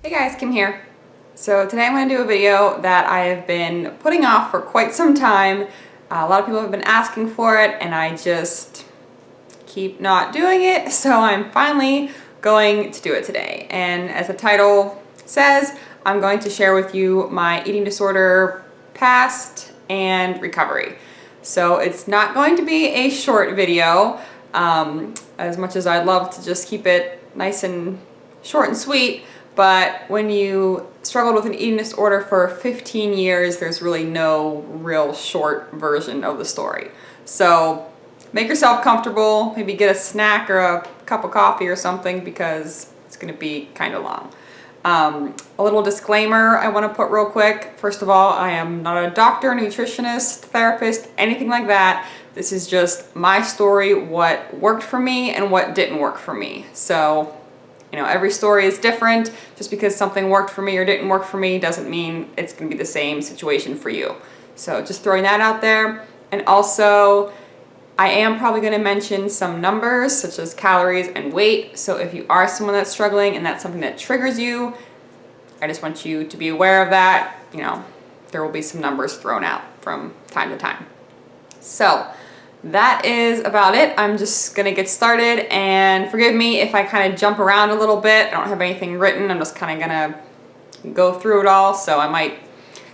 Hey guys, Kim here. So today I'm going to do a video that I have been putting off for quite some time. A lot of people have been asking for it and I just keep not doing it, so I'm finally going to do it today. And as the title says, I'm going to share with you my eating disorder past and recovery. So it's not going to be a short video, as much as I'd love to just keep it nice and short and sweet. But when you struggled with an eating disorder for 15 years, there's really no real short version of the story. So make yourself comfortable, maybe get a snack or a cup of coffee or something because it's going to be kind of long. A little disclaimer I want to put real quick. First of all, I am not a doctor, nutritionist, therapist, anything like that. This is just my story, what worked for me and what didn't work for me. So every story is different. Just because something worked for me or didn't work for me doesn't mean it's going to be the same situation for you. So just throwing that out there. And also, I am probably going to mention some numbers such as calories and weight. So if you are someone that's struggling and that's something that triggers you, I just want you to be aware of that. There will be some numbers thrown out from time to time. So that is about it. I'm just gonna get started, and forgive me if I kind of jump around a little bit. I don't have anything written. I'm just kind of gonna go through it all, so I might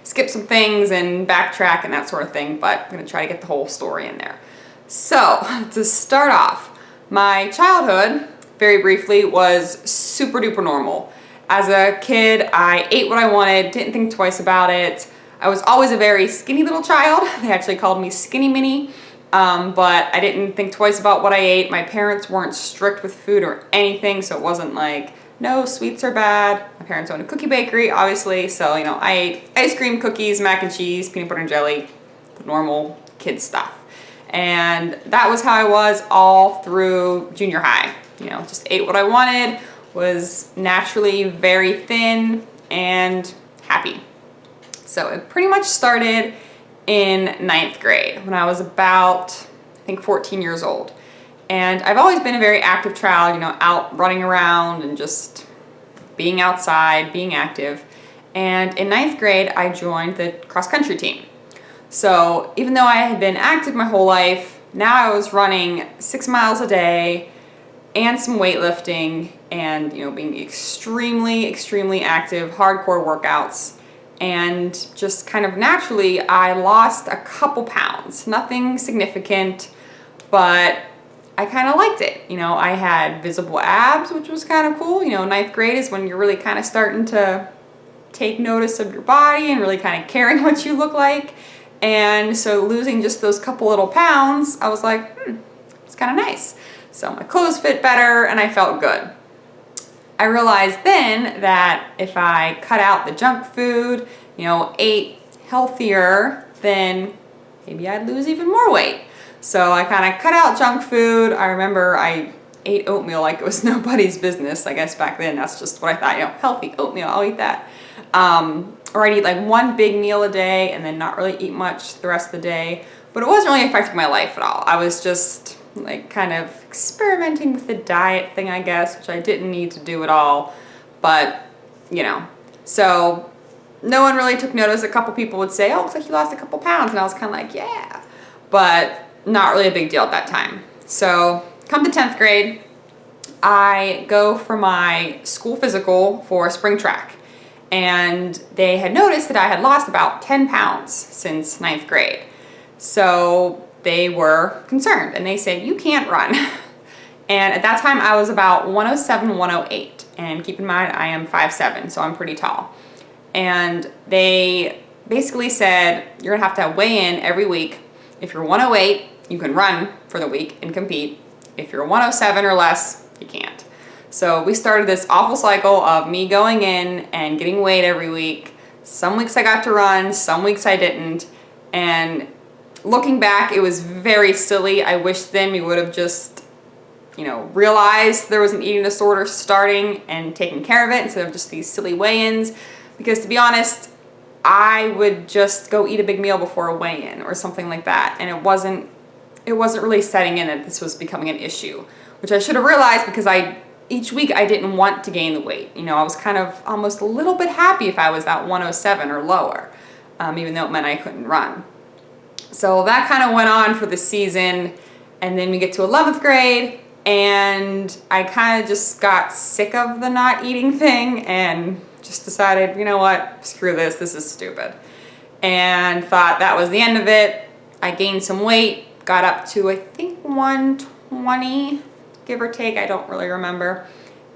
skip some things and backtrack and that sort of thing, but I'm gonna try to get the whole story in there. So to start off, my childhood, very briefly, was super duper normal. As a kid, I ate what I wanted, didn't think twice about it. I was always a very skinny little child. They actually called me Skinny Minnie. But I didn't think twice about what I ate. My parents weren't strict with food or anything, so it wasn't like, no, sweets are bad. My parents owned a cookie bakery, obviously, so I ate ice cream, cookies, mac and cheese, peanut butter and jelly, the normal kid stuff. And that was how I was all through junior high. Just ate what I wanted, was naturally very thin and happy. So it pretty much started in 9th grade when I was about, I think, 14 years old. And I've always been a very active child, out running around and just being outside, being active. And in 9th grade, I joined the cross-country team. So even though I had been active my whole life, now I was running 6 miles a day and some weightlifting and, being extremely, extremely active, hardcore workouts. And just kind of naturally, I lost a couple pounds. Nothing significant, but I kind of liked it. I had visible abs, which was kind of cool. 9th grade is when you're really kind of starting to take notice of your body and really kind of caring what you look like. And so losing just those couple little pounds, I was like, it's kind of nice. So my clothes fit better and I felt good. I realized then that if I cut out the junk food, ate healthier, then maybe I'd lose even more weight. So I kind of cut out junk food. I remember I ate oatmeal like it was nobody's business. I guess back then that's just what I thought, healthy oatmeal, I'll eat that. Or I'd eat like one big meal a day and then not really eat much the rest of the day. But it wasn't really affecting my life at all. I was just like kind of experimenting with the diet thing, I guess, which I didn't need to do at all. But, so no one really took notice. A couple people would say, oh, looks like you lost a couple pounds. And I was kind of like, yeah, but not really a big deal at that time. So come to 10th grade, I go for my school physical for spring track. And they had noticed that I had lost about 10 pounds since 9th grade. So they were concerned and they said, you can't run. And at that time I was about 107, 108. And keep in mind, I am 5'7", so I'm pretty tall. And they basically said, you're gonna have to weigh in every week. If you're 108, you can run for the week and compete. If you're 107 or less, you can't. So we started this awful cycle of me going in and getting weighed every week. Some weeks I got to run, some weeks I didn't. And looking back, it was very silly. I wish then we would have just, realized there was an eating disorder starting and taken care of it instead of just these silly weigh-ins. Because to be honest, I would just go eat a big meal before a weigh-in or something like that. And it wasn't really setting in that this was becoming an issue, which I should have realized because I each week I didn't want to gain the weight. You know, I was kind of almost a little bit happy if I was at 107 or lower, even though it meant I couldn't run. So that kind of went on for the season, and then we get to 11th grade, and I kind of just got sick of the not eating thing and just decided, you know what, screw this is stupid. And thought that was the end of it. I gained some weight, got up to I think 120, give or take, I don't really remember.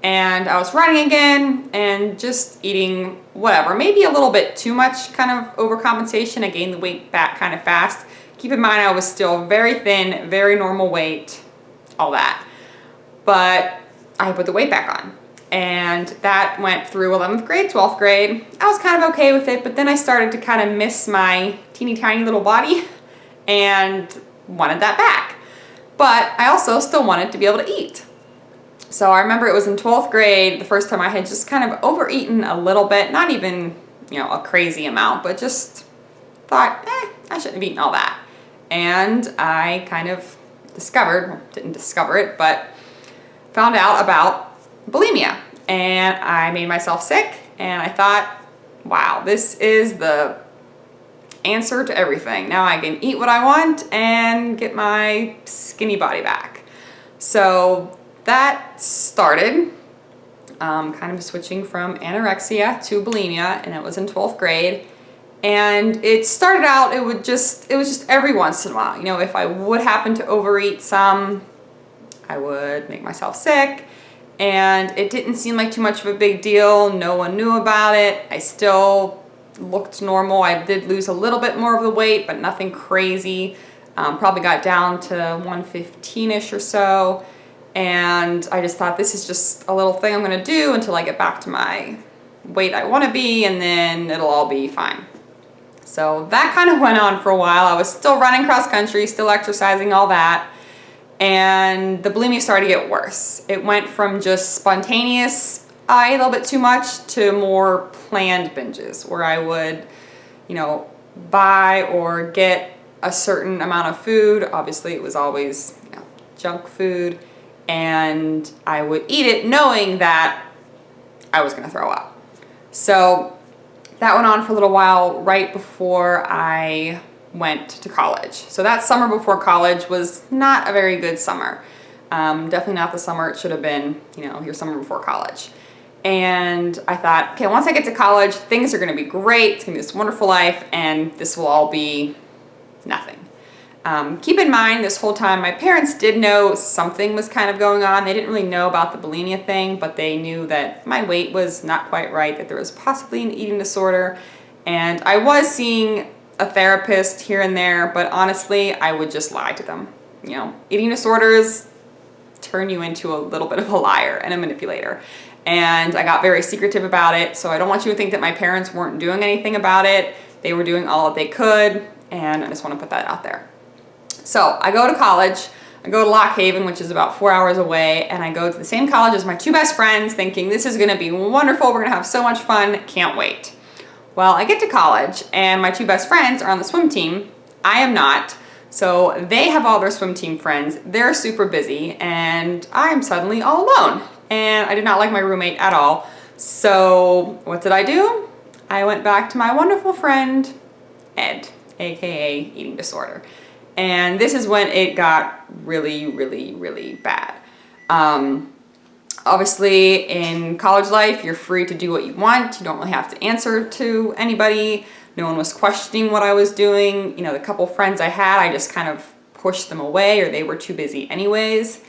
And I was running again and just eating whatever, maybe a little bit too much kind of overcompensation. I gained the weight back kind of fast. Keep in mind I was still very thin, very normal weight, all that. But I put the weight back on. And that went through 11th grade, 12th grade. I was kind of okay with it, but then I started to kind of miss my teeny tiny little body and wanted that back. But I also still wanted to be able to eat. So I remember it was in 12th grade, the first time I had just kind of overeaten a little bit, not even, you know, a crazy amount, but just thought, I shouldn't have eaten all that. And I kind of didn't discover it, but found out about bulimia. And I made myself sick, and I thought, wow, this is the answer to everything. Now I can eat what I want and get my skinny body back. So that started kind of switching from anorexia to bulimia, and it was in 12th grade. And it started out, it was just every once in a while. You know, if I would happen to overeat some, I would make myself sick, and it didn't seem like too much of a big deal. No one knew about it. I still looked normal. I did lose a little bit more of the weight, but nothing crazy. Probably got down to 115-ish or so. And I just thought, this is just a little thing I'm gonna do until I get back to my weight I wanna be, and then it'll all be fine. So that kind of went on for a while. I was still running cross country, still exercising, all that. And the bulimia started to get worse. It went from just spontaneous, I ate a little bit too much, to more planned binges where I would, you know, buy or get a certain amount of food. Obviously it was always, you know, junk food. And I would eat it knowing that I was gonna throw up. So that went on for a little while right before I went to college. So that summer before college was not a very good summer. Definitely not the summer it should have been, you know, your summer before college. And I thought, okay, once I get to college, things are gonna be great. It's gonna be this wonderful life, and this will all be nothing. Keep in mind, this whole time, my parents did know something was kind of going on. They didn't really know about the bulimia thing, but they knew that my weight was not quite right, that there was possibly an eating disorder. And I was seeing a therapist here and there, but honestly, I would just lie to them. You know, eating disorders turn you into a little bit of a liar and a manipulator. And I got very secretive about it, so I don't want you to think that my parents weren't doing anything about it. They were doing all that they could, and I just want to put that out there. So I go to college, I go to Lock Haven, which is about 4 hours away, and I go to the same college as my two best friends, thinking this is gonna be wonderful, we're gonna have so much fun, can't wait. Well, I get to college, and my two best friends are on the swim team. I am not, so they have all their swim team friends, they're super busy, and I'm suddenly all alone. And I did not like my roommate at all. So what did I do? I went back to my wonderful friend, Ed, AKA eating disorder. And this is when it got really, really, really bad. Obviously, in college life, you're free to do what you want. You don't really have to answer to anybody. No one was questioning what I was doing. You know, the couple friends I had, I just kind of pushed them away, or they were too busy anyways.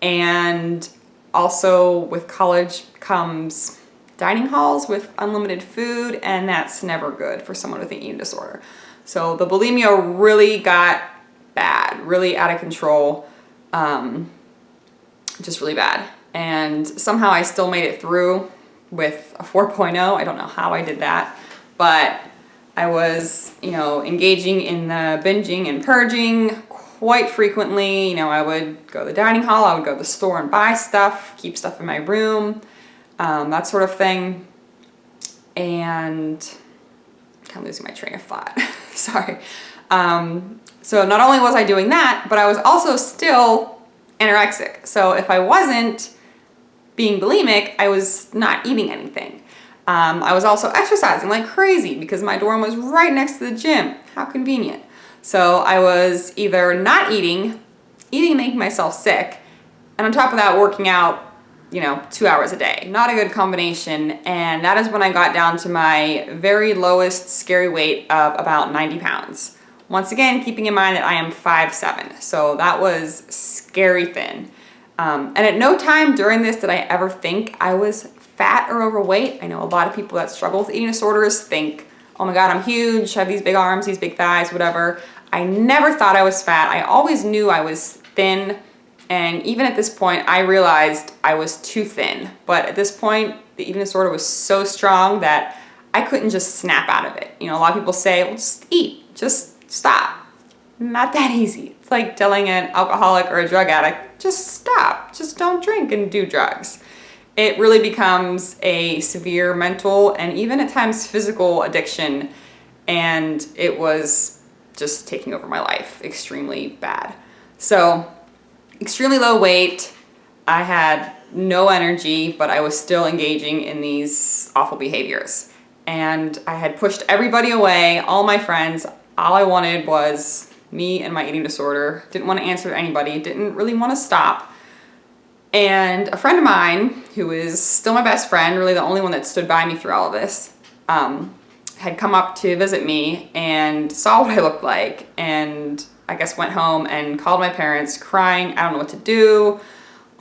And also with college comes dining halls with unlimited food, and that's never good for someone with an eating disorder. So the bulimia really got bad, really out of control, just really bad. And somehow I still made it through with a 4.0. I don't know how I did that, but I was, you know, engaging in the binging and purging quite frequently. You know, I would go to the dining hall, I would go to the store and buy stuff, keep stuff in my room, that sort of thing. And I'm kind of losing my train of thought, sorry. So not only was I doing that, but I was also still anorexic. So if I wasn't being bulimic, I was not eating anything. I was also exercising like crazy because my dorm was right next to the gym. How convenient. So I was either not eating and making myself sick, and on top of that, working out, 2 hours a day. Not a good combination, and that is when I got down to my very lowest scary weight of about 90 pounds. Once again, keeping in mind that I am 5'7", so that was scary thin. And at no time during this did I ever think I was fat or overweight. I know a lot of people that struggle with eating disorders think, oh my God, I'm huge, I have these big arms, these big thighs, whatever. I never thought I was fat. I always knew I was thin. And even at this point, I realized I was too thin. But at this point, the eating disorder was so strong that I couldn't just snap out of it. A lot of people say, well, just eat, just stop. Not that easy. It's like telling an alcoholic or a drug addict, just stop, just don't drink and do drugs. It really becomes a severe mental and even at times physical addiction. And it was just taking over my life extremely bad. So, extremely low weight, I had no energy, but I was still engaging in these awful behaviors. And I had pushed everybody away, all my friends. All I wanted was me and my eating disorder. Didn't want to answer to anybody, didn't really want to stop. And a friend of mine, who is still my best friend, really the only one that stood by me through all of this, had come up to visit me and saw what I looked like, and I guess went home and called my parents crying, I don't know what to do,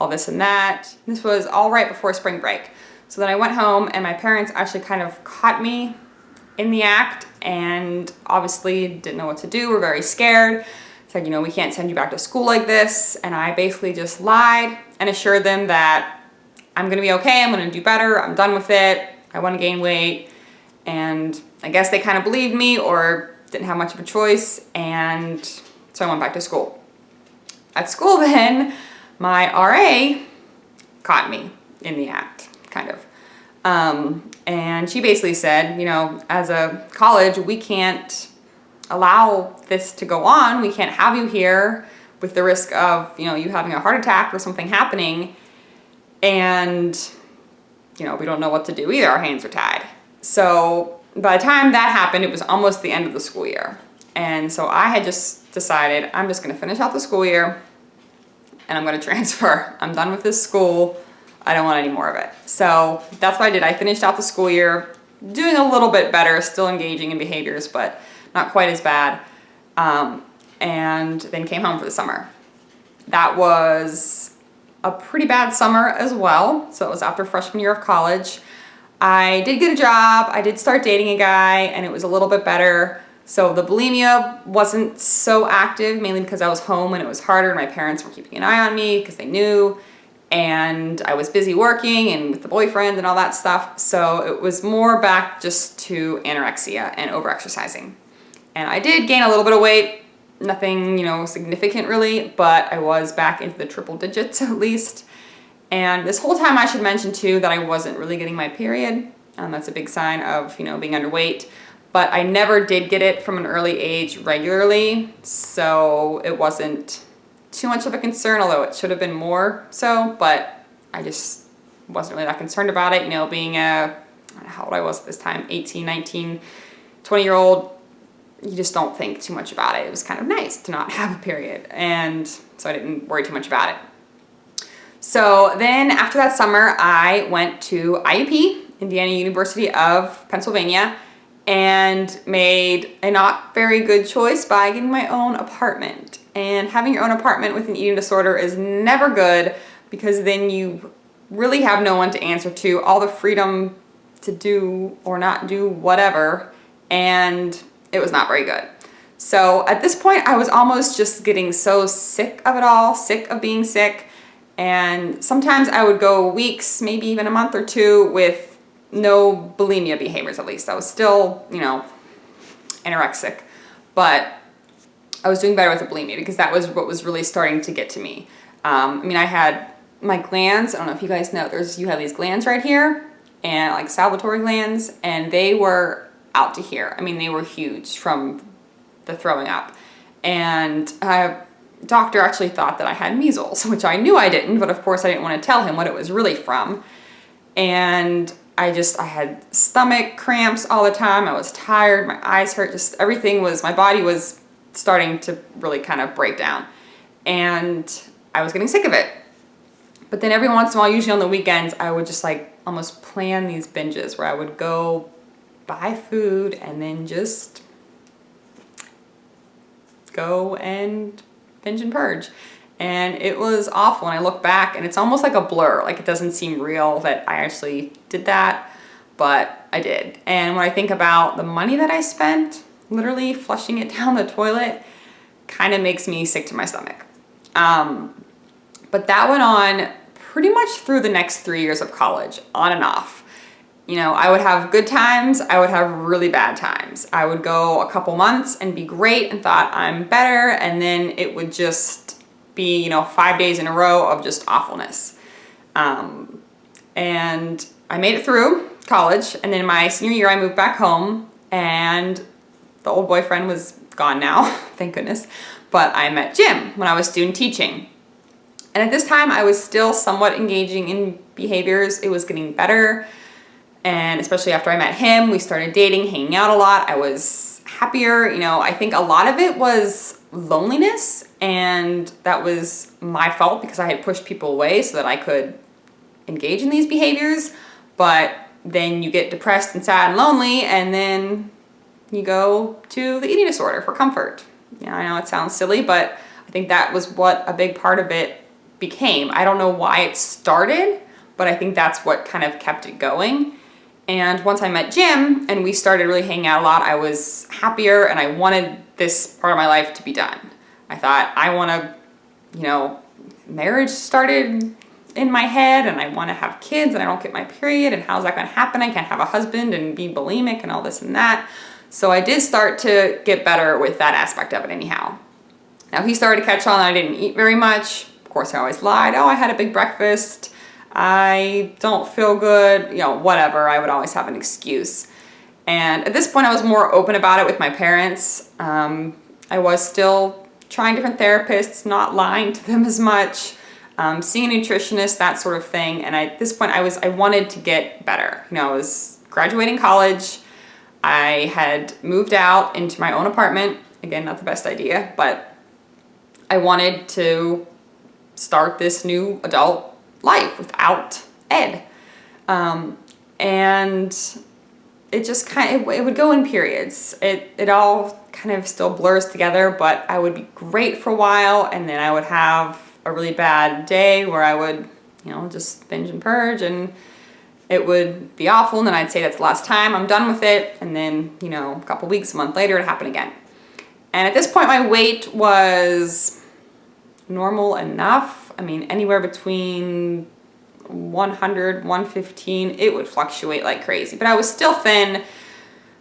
all this and that. This was all right before spring break. So then I went home and my parents actually kind of caught me in the act and obviously didn't know what to do, were very scared. Said, we can't send you back to school like this. And I basically just lied and assured them that I'm gonna be okay, I'm gonna do better, I'm done with it, I wanna gain weight. And I guess they kind of believed me or didn't have much of a choice, and so I went back to school. At school then, my RA caught me in the act, kind of. And she basically said, as a college, we can't allow this to go on. We can't have you here with the risk of, you having a heart attack or something happening. And, we don't know what to do either. Our hands are tied. So by the time that happened, it was almost the end of the school year. And so I had just decided I'm just going to finish out the school year and I'm going to transfer. I'm done with this school. I don't want any more of it. So that's what I did. I finished out the school year doing a little bit better, still engaging in behaviors, but not quite as bad. And then came home for the summer. That was a pretty bad summer as well. So it was after freshman year of college. I did get a job. I did start dating a guy and it was a little bit better. So the bulimia wasn't so active, mainly because I was home and it was harder and my parents were keeping an eye on me because they knew, and I was busy working and with the boyfriend and all that stuff. So it was more back just to anorexia and overexercising. And I did gain a little bit of weight, nothing, significant really, but I was back into the triple digits at least. And this whole time I should mention too that I wasn't really getting my period. That's a big sign of, being underweight. But I never did get it from an early age regularly, so it wasn't too much of a concern, although it should have been more so, but I just wasn't really that concerned about it. Being I don't know how old I was at this time, 18, 19, 20-year-old, you just don't think too much about it. It was kind of nice to not have a period, and so I didn't worry too much about it. So then after that summer, I went to IUP, Indiana University of Pennsylvania, and made a not very good choice by getting my own apartment. And having your own apartment with an eating disorder is never good because then you really have no one to answer to, all the freedom to do or not do whatever, and it was not very good. So at this point, I was almost just getting so sick of it all, sick of being sick. And sometimes I would go weeks, maybe even a month or two with no bulimia behaviors, at least. I was still, anorexic, but I was doing better with the bulimia because that was what was really starting to get to me. I had my glands, I don't know if you guys know, you have these glands right here, and like salivary glands, and they were out to here. They were huge from the throwing up. And doctor actually thought that I had measles, which I knew I didn't, but of course I didn't want to tell him what it was really from. And I had stomach cramps all the time. I was tired, my eyes hurt, just everything my body was starting to really kind of break down. And I was getting sick of it. But then every once in a while, usually on the weekends, I would just like almost plan these binges where I would go buy food and then just go and binge and purge. And it was awful. And I look back and it's almost like a blur. Like it doesn't seem real that I actually did that, but I did. And when I think about the money that I spent, literally flushing it down the toilet, kind of makes me sick to my stomach. But that went on pretty much through the next 3 years of college, on and off. You know, I would have good times, I would have really bad times. I would go a couple months and be great and thought I'm better, and then it would just be, 5 days in a row of just awfulness. And I made it through college, and then my senior year I moved back home, and the old boyfriend was gone now, thank goodness, but I met Jim when I was student teaching. And at this time, I was still somewhat engaging in behaviors. It was getting better. And especially after I met him, we started dating, hanging out a lot. I was happier. I think a lot of it was loneliness. And that was my fault because I had pushed people away so that I could engage in these behaviors. But then you get depressed and sad and lonely, and then you go to the eating disorder for comfort. I know it sounds silly, but I think that was what a big part of it became. I don't know why it started, but I think that's what kind of kept it going. And once I met Jim and we started really hanging out a lot, I was happier and I wanted this part of my life to be done. I thought, I want to, marriage started in my head and I want to have kids and I don't get my period, and how's that going to happen? I can't have a husband and be bulimic and all this and that. So I did start to get better with that aspect of it anyhow. Now he started to catch on that I didn't eat very much. Of course, I always lied. Oh, I had a big breakfast. I don't feel good, whatever. I would always have an excuse. And at this point, I was more open about it with my parents. I was still trying different therapists, not lying to them as much, seeing a nutritionist, that sort of thing. And at this point, I wanted to get better. I was graduating college. I had moved out into my own apartment. Again, not the best idea, but I wanted to start this new adult life without Ed. And it just it would go in periods. It all kind of still blurs together, but I would be great for a while, and then I would have a really bad day where I would, just binge and purge, and it would be awful, and then I'd say that's the last time, I'm done with it, and then, a couple weeks, a month later, it happened again. And at this point, my weight was normal enough. I mean, anywhere between 100, 115, it would fluctuate like crazy. But I was still thin.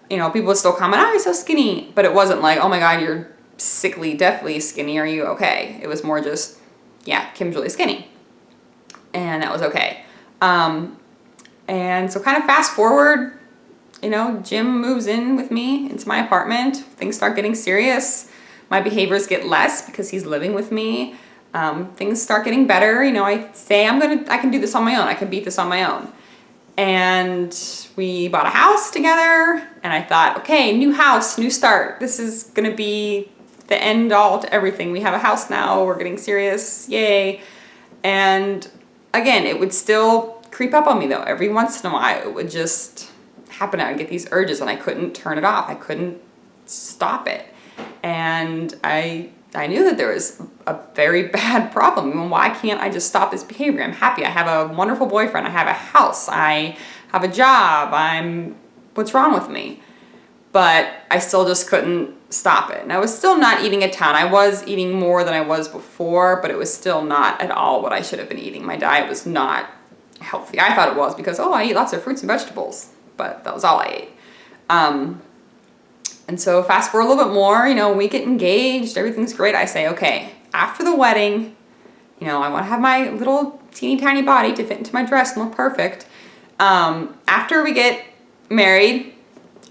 People would still comment, oh, you're so skinny. But it wasn't like, oh my God, you're sickly, deathly skinny. Are you okay? It was more just, yeah, Kim's really skinny. And that was okay. And so kind of fast forward, Jim moves in with me into my apartment. Things start getting serious. My behaviors get less because he's living with me. Things start getting better. I say I can do this on my own. I can beat this on my own. And we bought a house together, and I thought, okay, new house, new start. This is going to be the end all to everything. We have a house now. We're getting serious. Yay. And again, it would still creep up on me though. Every once in a while, it would just happen. I would get these urges and I couldn't turn it off. I couldn't stop it. And I knew that there was a very bad problem. I mean, why can't I just stop this behavior? I'm happy. I have a wonderful boyfriend. I have a house. I have a job. What's wrong with me? But I still just couldn't stop it. And I was still not eating a ton. I was eating more than I was before, but it was still not at all what I should have been eating. My diet was not healthy. I thought it was because, I eat lots of fruits and vegetables, but that was all I ate. And so fast forward a little bit more, we get engaged, everything's great. I say, okay, after the wedding, I want to have my little teeny tiny body to fit into my dress and look perfect. After we get married,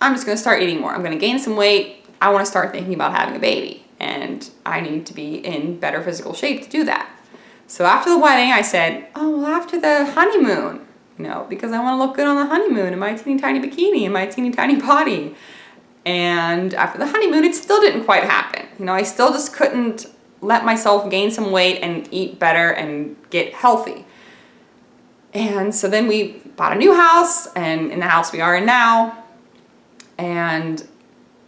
I'm just going to start eating more. I'm going to gain some weight. I want to start thinking about having a baby. and I need to be in better physical shape to do that. So after the wedding, I said, oh, well, after the honeymoon, because I want to look good on the honeymoon in my teeny tiny bikini and my teeny tiny body. And after the honeymoon, it still didn't quite happen. I still just couldn't let myself gain some weight and eat better and get healthy. And so then we bought a new house, and in the house we are in now. And,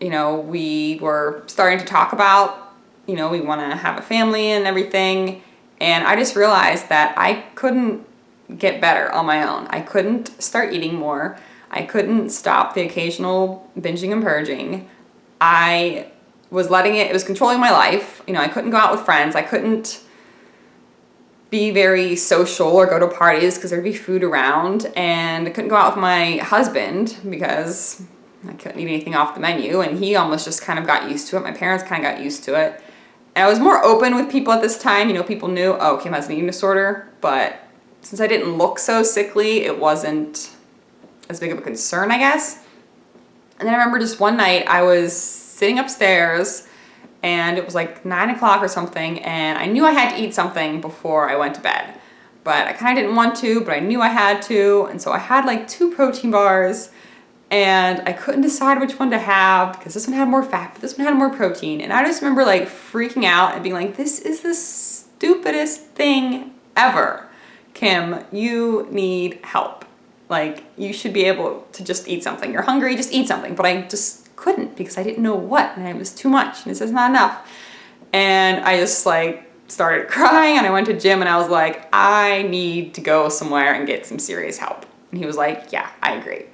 we were starting to talk about, we want to have a family and everything. And I just realized that I couldn't get better on my own. I couldn't start eating more. I couldn't stop the occasional binging and purging. I was letting it was controlling my life. I couldn't go out with friends. I couldn't be very social or go to parties because there'd be food around. And I couldn't go out with my husband because I couldn't eat anything off the menu. And he almost just kind of got used to it. My parents kind of got used to it. And I was more open with people at this time. People knew, oh, Kim has an eating disorder. But since I didn't look so sickly, it wasn't as big of a concern, I guess. And then I remember just one night I was sitting upstairs and it was like 9 o'clock or something, and I knew I had to eat something before I went to bed. But I kind of didn't want to, but I knew I had to. And so I had like 2 protein bars, and I couldn't decide which one to have because this one had more fat, but this one had more protein. And I just remember like freaking out and being like, this is the stupidest thing ever. Kim, you need help. Like, you should be able to just eat something. You're hungry, just eat something. But I just couldn't because I didn't know what, and it was too much, and it's just not enough. And I just like started crying, and I went to gym, and I was like, I need to go somewhere and get some serious help. And he was like, yeah, I agree.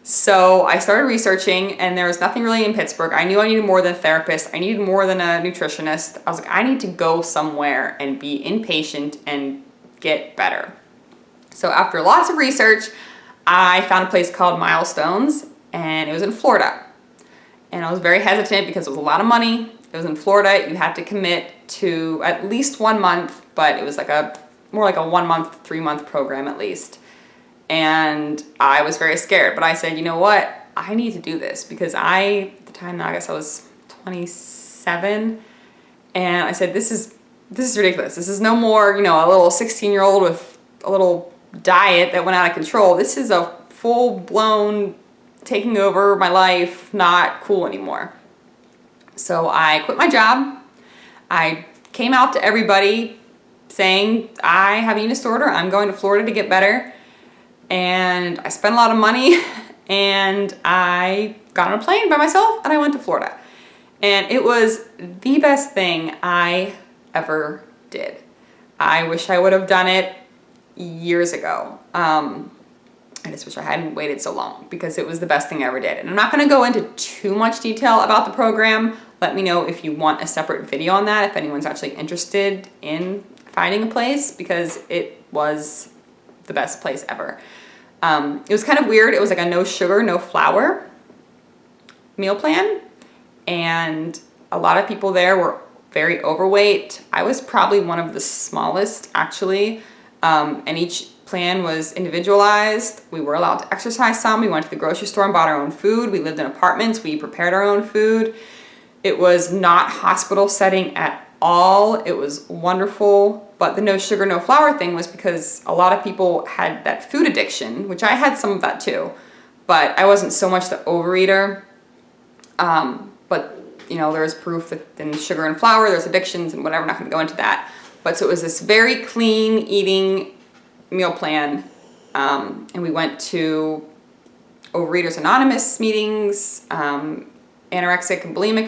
So I started researching, and there was nothing really in Pittsburgh. I knew I needed more than a therapist. I needed more than a nutritionist. I was like, I need to go somewhere and be inpatient and get better. So after lots of research, I found a place called Milestones, and it was in Florida. And I was very hesitant because it was a lot of money. It was in Florida. You had to commit to at least 1 month, but it was like more like a 1 month, 3 month program at least. And I was very scared, but I said, you know what? I need to do this because at the time, I guess I was 27, and I said, this is ridiculous. This is no more, a little 16-year-old with a little diet that went out of control. This is a full-blown taking over my life, not cool anymore. So I quit my job. I came out to everybody saying, I have eating disorder. I'm going to Florida to get better. And I spent a lot of money, and I got on a plane by myself, and I went to Florida. And it was the best thing I ever did. I wish I would have done it years ago. I just wish I hadn't waited so long because it was the best thing I ever did. And I'm not going to go into too much detail about the program. Let me know if you want a separate video on that, if anyone's actually interested in finding a place, because it was the best place ever. It was kind of weird. It was like a no sugar, no flour meal plan. And a lot of people there were very overweight. I was probably one of the smallest, actually. And each plan was individualized. We were allowed to exercise some. We went to the grocery store and bought our own food. We lived in apartments. We prepared our own food. It was not hospital setting at all. It was wonderful. But the no sugar, no flour thing was because a lot of people had that food addiction, which I had some of that too. But I wasn't so much the overeater. But, there was proof that in sugar and flour, there's addictions and whatever. I'm not going to go into that. But so it was this very clean eating meal plan. And we went to Overeaters Anonymous meetings, Anorexic and Bulimic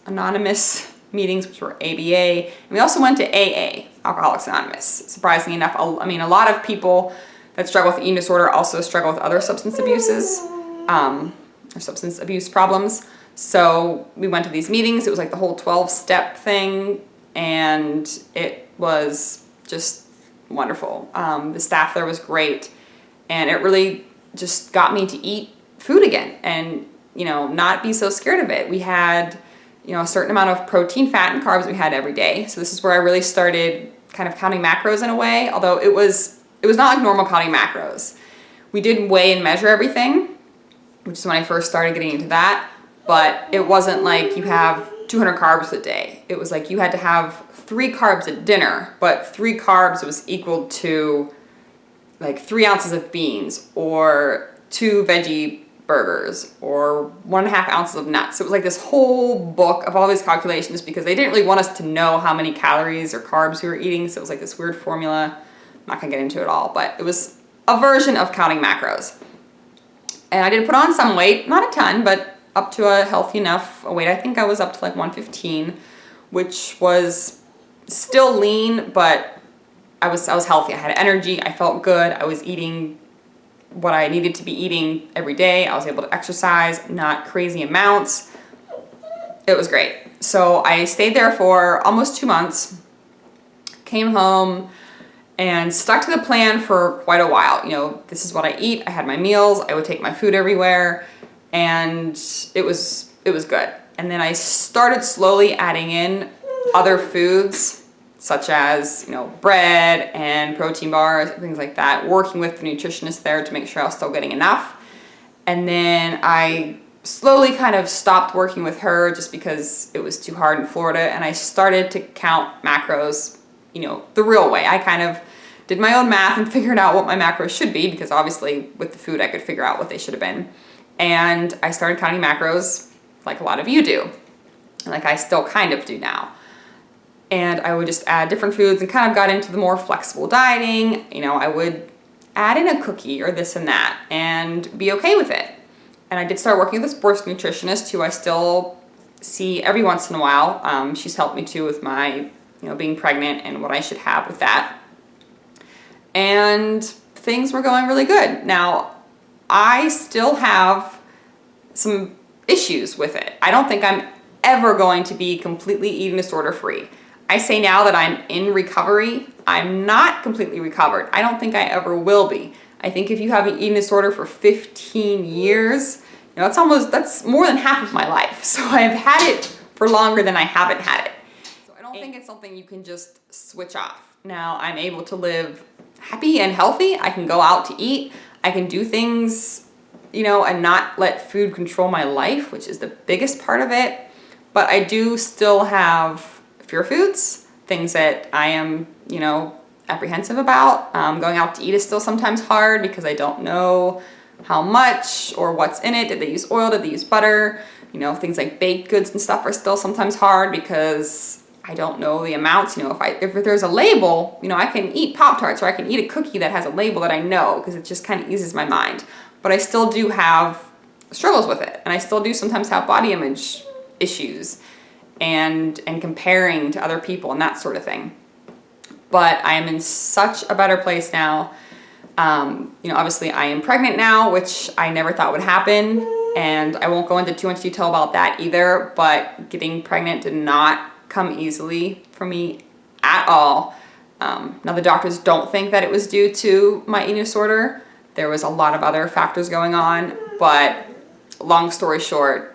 Anonymous meetings, which were ABA. And we also went to AA, Alcoholics Anonymous. Surprisingly enough, a lot of people that struggle with eating disorder also struggle with other substance abuses, or substance abuse problems. So we went to these meetings. It was like the whole 12-step thing, and it was just wonderful. The staff there was great, and it really just got me to eat food again and, not be so scared of it. We had, a certain amount of protein, fat, and carbs we had every day. So this is where I really started kind of counting macros in a way, although it was not like normal counting macros. We did weigh and measure everything, which is when I first started getting into that, but it wasn't like you have 200 carbs a day. It was like you had to have 3 carbs at dinner, but 3 carbs was equal to like 3 ounces of beans or 2 veggie burgers or 1.5 ounces of nuts. So it was like this whole book of all these calculations because they didn't really want us to know how many calories or carbs we were eating. So it was like this weird formula. I'm not gonna get into it all, but it was a version of counting macros. And I did put on some weight, not a ton, but up to a healthy enough weight. I think I was up to like 115, which was still lean, but I was healthy. I had energy. I felt good. I was eating what I needed to be eating every day. I was able to exercise, not crazy amounts. It was great. So I stayed there for almost 2 months, came home, and stuck to the plan for quite a while. You know, this is what I eat. I had my meals. I would take my food everywhere, and it was good. And then I started slowly adding in other foods, such as, you know, bread and protein bars, things like that, working with the nutritionist there to make sure I was still getting enough. And then I slowly kind of stopped working with her just because it was too hard in Florida, and I started to count macros, you know, the real way. I kind of did my own math and figured out what my macros should be, because obviously with the food I could figure out what they should have been. And I started counting macros like a lot of you do, like I still kind of do now. And I would just add different foods and kind of got into the more flexible dieting. You know, I would add in a cookie or this and that and be okay with it. And I did start working with a sports nutritionist who I still see every once in a while. She's helped me too with my, you know, being pregnant and what I should have with that. And things were going really good. Now, I still have some issues with it. I don't think I'm ever going to be completely eating disorder free. I say now that I'm in recovery. I'm not completely recovered. I don't think I ever will be. I think if you have an eating disorder for 15 years, you know, that's more than half of my life. So I've had it for longer than I haven't had it. So I don't think it's something you can just switch off. Now I'm able to live happy and healthy. I can go out to eat. I can do things, you know, and not let food control my life, which is the biggest part of it. But I do still have fear foods, things that I am, you know, apprehensive about. Going out to eat is still sometimes hard because I don't know how much or what's in it. Did they use oil? Did they use butter? You know, things like baked goods and stuff are still sometimes hard because I don't know the amounts. You know, if there's a label, you know, I can eat Pop-Tarts or I can eat a cookie that has a label that I know, because it just kind of eases my mind. But I still do have struggles with it, and I still do sometimes have body image issues and comparing to other people and that sort of thing. But I am in such a better place now. You know, obviously I am pregnant now, which I never thought would happen, and I won't go into too much detail about that either, but getting pregnant did not come easily for me at all. Now the doctors don't think that it was due to my eating disorder. There was a lot of other factors going on, but long story short,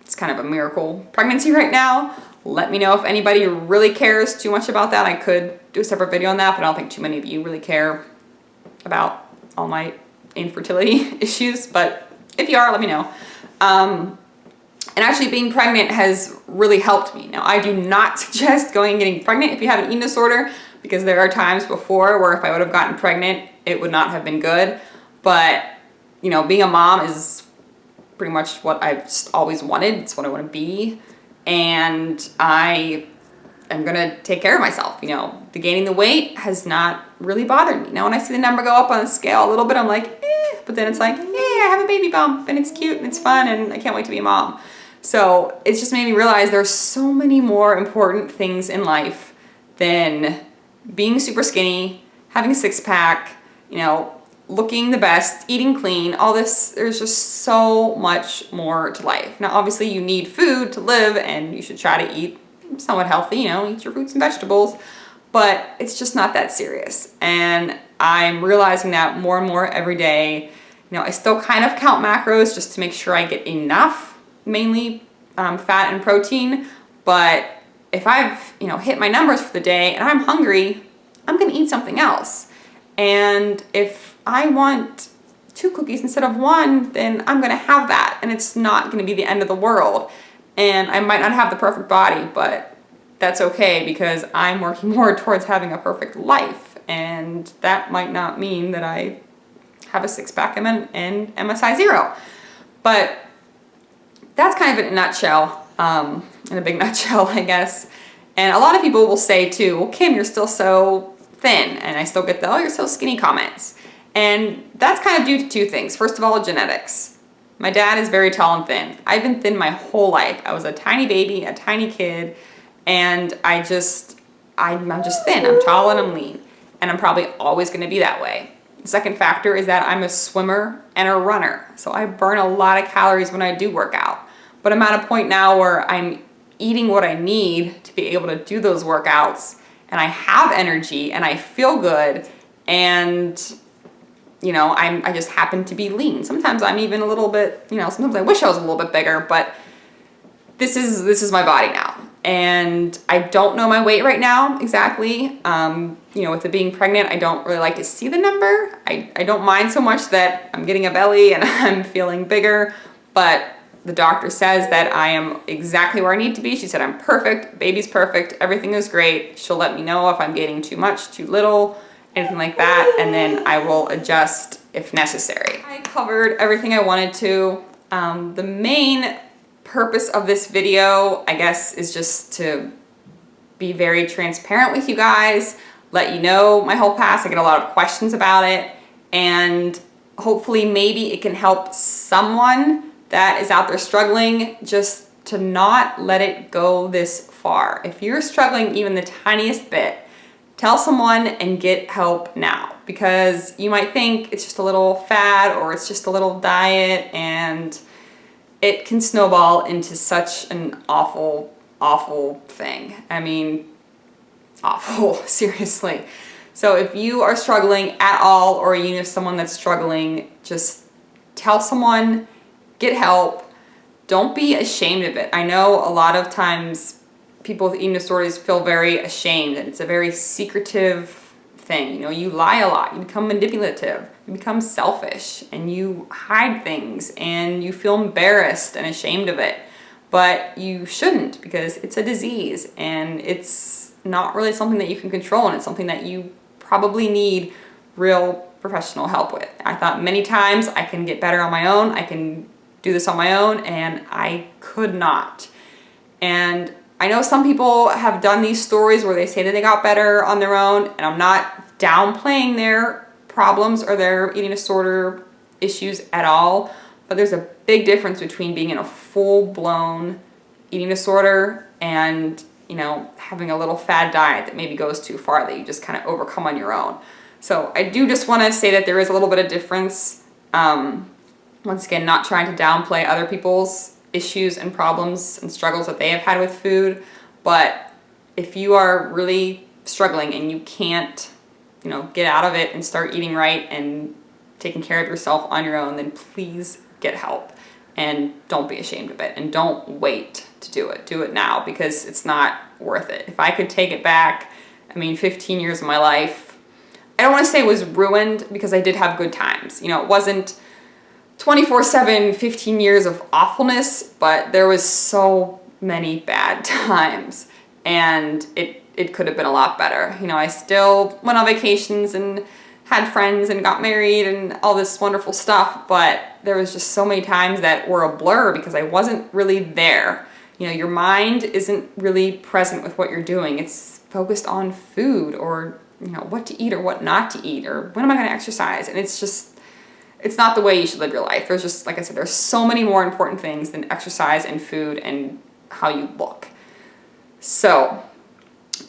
it's kind of a miracle pregnancy right now. Let me know if anybody really cares too much about that. I could do a separate video on that, but I don't think too many of you really care about all my infertility issues. But if you are, let me know. And actually being pregnant has really helped me. Now, I do not suggest going and getting pregnant if you have an eating disorder, because there are times before where if I would have gotten pregnant, it would not have been good. But, you know, being a mom is pretty much what I've just always wanted. It's what I want to be. And I am going to take care of myself. You know, the gaining the weight has not really bothered me. Now, when I see the number go up on the scale a little bit, I'm like, eh. But then it's like, yeah, I have a baby bump and it's cute and it's fun and I can't wait to be a mom. So it's just made me realize there's so many more important things in life than being super skinny, having a six-pack, you know, looking the best, eating clean, all this. There's just so much more to life. Now, obviously you need food to live and you should try to eat somewhat healthy, you know, eat your fruits and vegetables, but it's just not that serious. And I'm realizing that more and more every day. You know, I still kind of count macros just to make sure I get enough, mainly fat and protein. But if I've, you know, hit my numbers for the day and I'm hungry, I'm gonna eat something else. And if I want 2 cookies instead of 1, then I'm gonna have that, and it's not gonna be the end of the world. And I might not have the perfect body, but that's okay because I'm working more towards having a perfect life. And that might not mean that I have a six-pack and am a size 0. But that's kind of in a nutshell, in a big nutshell, I guess. And a lot of people will say too, well, Kim, you're still so thin. And I still get the, oh, you're so skinny comments. And that's kind of due to 2 things. First of all, genetics. My dad is very tall and thin. I've been thin my whole life. I was a tiny baby, a tiny kid, and I'm just thin. I'm tall and I'm lean. And I'm probably always gonna be that way. The second factor is that I'm a swimmer and a runner. So I burn a lot of calories when I do work out. But I'm at a point now where I'm eating what I need to be able to do those workouts, and I have energy and I feel good, and you know, I just happen to be lean. Sometimes I'm even a little bit, you know, sometimes I wish I was a little bit bigger, but this is my body now. And I don't know my weight right now exactly. You know, with it being pregnant, I don't really like to see the number. I don't mind so much that I'm getting a belly and I'm feeling bigger, but the doctor says that I am exactly where I need to be. She said I'm perfect, baby's perfect, everything is great. She'll let me know if I'm gaining too much, too little, anything like that, and then I will adjust if necessary. I covered everything I wanted to. The main purpose of this video, I guess, is just to be very transparent with you guys, let you know my whole past. I get a lot of questions about it, and hopefully maybe it can help someone that is out there struggling just to not let it go this far. If you're struggling even the tiniest bit, tell someone and get help now, because you might think it's just a little fad or it's just a little diet, and it can snowball into such an awful, awful thing. I mean, awful, seriously. So if you are struggling at all, or you know someone that's struggling, just tell someone, get help. Don't be ashamed of it. I know a lot of times people with eating disorders feel very ashamed, and it's a very secretive thing. You know, you lie a lot, you become manipulative, you become selfish, and you hide things, and you feel embarrassed and ashamed of it. But you shouldn't, because it's a disease, and it's not really something that you can control, and it's something that you probably need real professional help with. I thought many times I can get better on my own, I can do this on my own, and I could not. And I know some people have done these stories where they say that they got better on their own, and I'm not downplaying their problems or their eating disorder issues at all, but there's a big difference between being in a full-blown eating disorder and, you know, having a little fad diet that maybe goes too far, that you just kind of overcome on your own. So I do just want to say that there is a little bit of difference. Once again, not trying to downplay other people's issues and problems and struggles that they have had with food, but if you are really struggling and you can't, you know, get out of it and start eating right and taking care of yourself on your own, then please get help, and don't be ashamed of it, and don't wait to do it. Do it now, because it's not worth it. If I could take it back, I mean, 15 years of my life, I don't want to say it was ruined, because I did have good times. You know, it wasn't 24/7, 15 years of awfulness, but there was so many bad times, and it could have been a lot better. You know, I still went on vacations and had friends and got married and all this wonderful stuff, but there was just so many times that were a blur because I wasn't really there. You know, your mind isn't really present with what you're doing. It's focused on food, or, you know, what to eat or what not to eat, or when am I going to exercise, and it's just, it's not the way you should live your life. There's just, like I said, there's so many more important things than exercise and food and how you look. So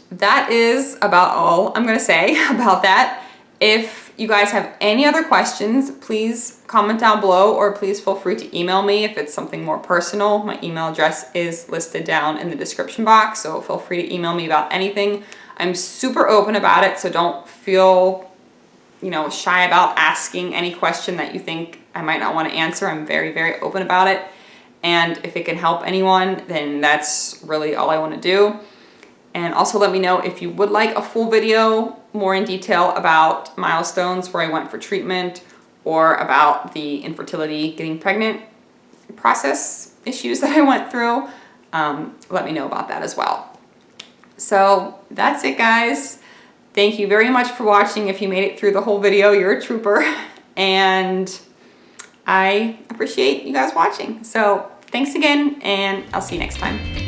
that is about all I'm going to say about that. If you guys have any other questions, please comment down below, or please feel free to email me if it's something more personal. My email address is listed down in the description box, so feel free to email me about anything. I'm super open about it, so don't feel, you know, shy about asking any question that you think I might not want to answer. I'm very, very open about it. And if it can help anyone, then that's really all I want to do. And also let me know if you would like a full video more in detail about milestones where I went for treatment, or about the infertility, getting pregnant process issues that I went through. let me know about that as well. So that's it, guys. Thank you very much for watching. If you made it through the whole video, you're a trooper. And I appreciate you guys watching. So thanks again, and I'll see you next time.